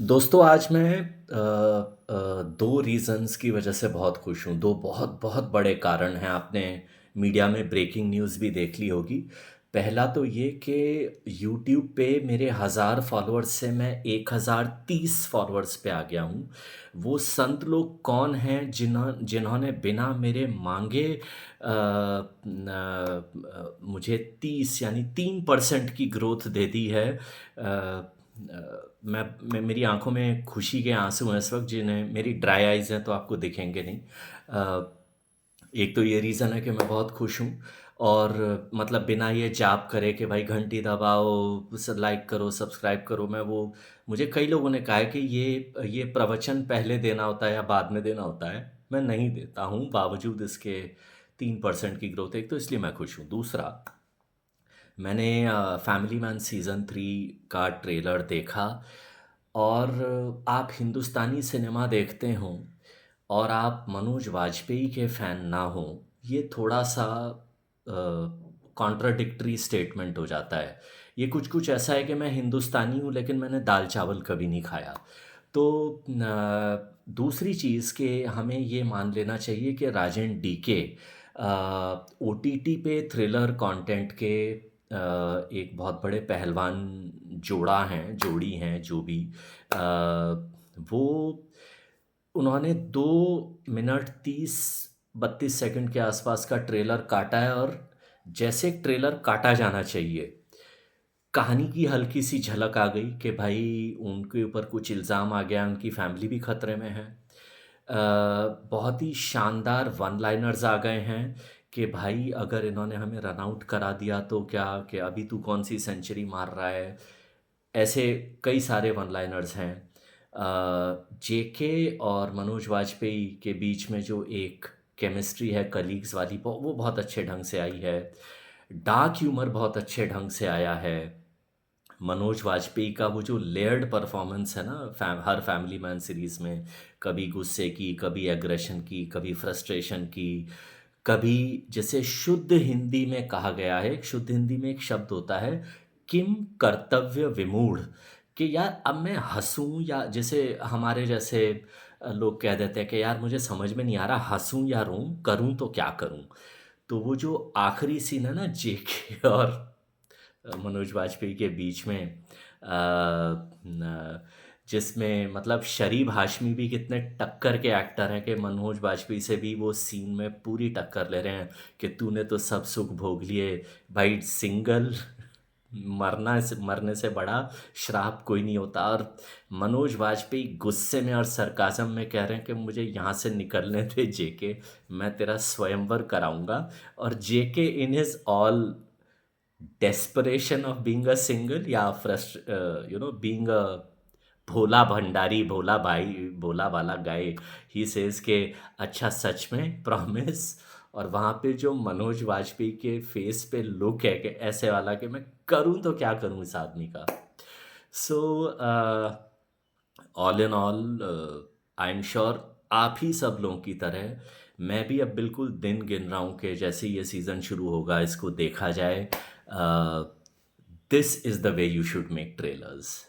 दोस्तों आज मैं 2 रीज़न्स की वजह से बहुत खुश हूँ। 2 बहुत बहुत बड़े कारण हैं, आपने मीडिया में ब्रेकिंग न्यूज़ भी देख ली होगी। पहला तो ये कि यूट्यूब पे मेरे 1000 फॉलोअर्स से मैं 1030 फॉलोअर्स पे आ गया हूँ। वो संत लोग कौन हैं जिन्होंने बिना मेरे माँगे मुझे 30 यानी 3% की ग्रोथ दे दी है। मैं मेरी आँखों में खुशी के आँसू हैं इस वक़्त, जिन्हें मेरी ड्राई आइज़ हैं तो आपको दिखेंगे नहीं। एक तो ये रीज़न है कि मैं बहुत खुश हूँ और मतलब बिना ये जाप करे कि भाई घंटी दबाओ, लाइक करो, सब्सक्राइब करो, मुझे कई लोगों ने कहा है कि ये प्रवचन पहले देना होता है या बाद में देना होता है। मैं नहीं देता हूँ, बावजूद इसके 3% की ग्रोथ, एक तो इसलिए मैं खुश हूँ। दूसरा, मैंने फैमिली मैन सीज़न 3 का ट्रेलर देखा और आप हिंदुस्तानी सिनेमा देखते हों और आप मनोज वाजपेयी के फ़ैन ना हों, ये थोड़ा-सा कॉन्ट्राडिक्टरी स्टेटमेंट हो जाता है। ये कुछ-कुछ ऐसा है कि मैं हिंदुस्तानी हूँ लेकिन मैंने दाल-चावल कभी नहीं खाया। तो दूसरी चीज़ कि हमें ये मान लेना चाहिए कि राजन डीके ओटीटी पे थ्रिलर कंटेंट के एक बहुत बड़े पहलवान जोड़ी हैं जो भी, अ, वो उन्होंने 2 मिनट 30-32 सेकंड के आसपास का ट्रेलर काटा है और जैसे एक ट्रेलर काटा जाना चाहिए, कहानी की हल्की-सी झलक आ गई कि भाई उनके ऊपर कुछ इल्ज़ाम आ गया, उनकी फैमिली भी खतरे में है। बहुत ही शानदार वन लाइनर्स आ गए हैं कि भाई अगर इन्होंने हमें रन आउट करा दिया तो क्या, कि अभी तू कौन-सी सेंचुरी मार रहा है? ऐसे कई सारे वन लाइनर्स हैं। जेके और मनोज वाजपेयी के बीच में जो एक केमिस्ट्री है कलीग्स वाली, वो बहुत अच्छे ढंग से आई है। डार्क ह्यूमर बहुत अच्छे ढंग से आया है। मनोज वाजपेयी का वो जो लेयर्ड परफॉर्मेंस है ना, हर फैमिली मैन सीरीज़ में, कभी गुस्से की, कभी एग्रेशन की, कभी फ्रस्ट्रेशन की, कभी, जैसे शुद्ध हिंदी में कहा गया है, शुद्ध हिंदी में एक शब्द होता है, किम कर्तव्य विमूढ़, कि यार अब मैं हँसूँ या जैसे हमारे जैसे लोग कह देते हैं कि यार मुझे समझ में नहीं आ रहा हँसूँ या रोऊँ, करूँ तो क्या करूँ? तो वो जो आखिरी सीन है ना जेके और मनोज वाजपेयी के बीच में, जिसमें मतलब शरीफ हाशमी भी कितने टक्कर के एक्टर हैं कि मनोज वाजपेयी से भी वो सीन में पूरी टक्कर ले रहे हैं कि तूने तो सब सुख भोग लिए भाई, सिंगल मरने से बड़ा श्राप कोई नहीं होता। और मनोज वाजपेयी गुस्से में और सरकाज़म में कह रहे हैं कि मुझे यहाँ से निकलने दे जेके, मैं तेरा स्वयंवर कराऊंगा। और JK in his all desperation of being a single या being a भोला भंडारी, भोला भाई, भोला वाला गाय, ही सेज के अच्छा सच में प्रॉमिस। और वहाँ पे जो मनोज वाजपेयी के फेस पे लुक है कि ऐसे वाला कि मैं करूँ तो क्या करूँ इस आदमी का। So all in all, I am sure आप ही सब लोगों की तरह मैं भी अब बिल्कुल दिन गिन रहा हूँ कि जैसे ही ये सीज़न शुरू होगा इसको देखा जाए। This is the way you should make trailers.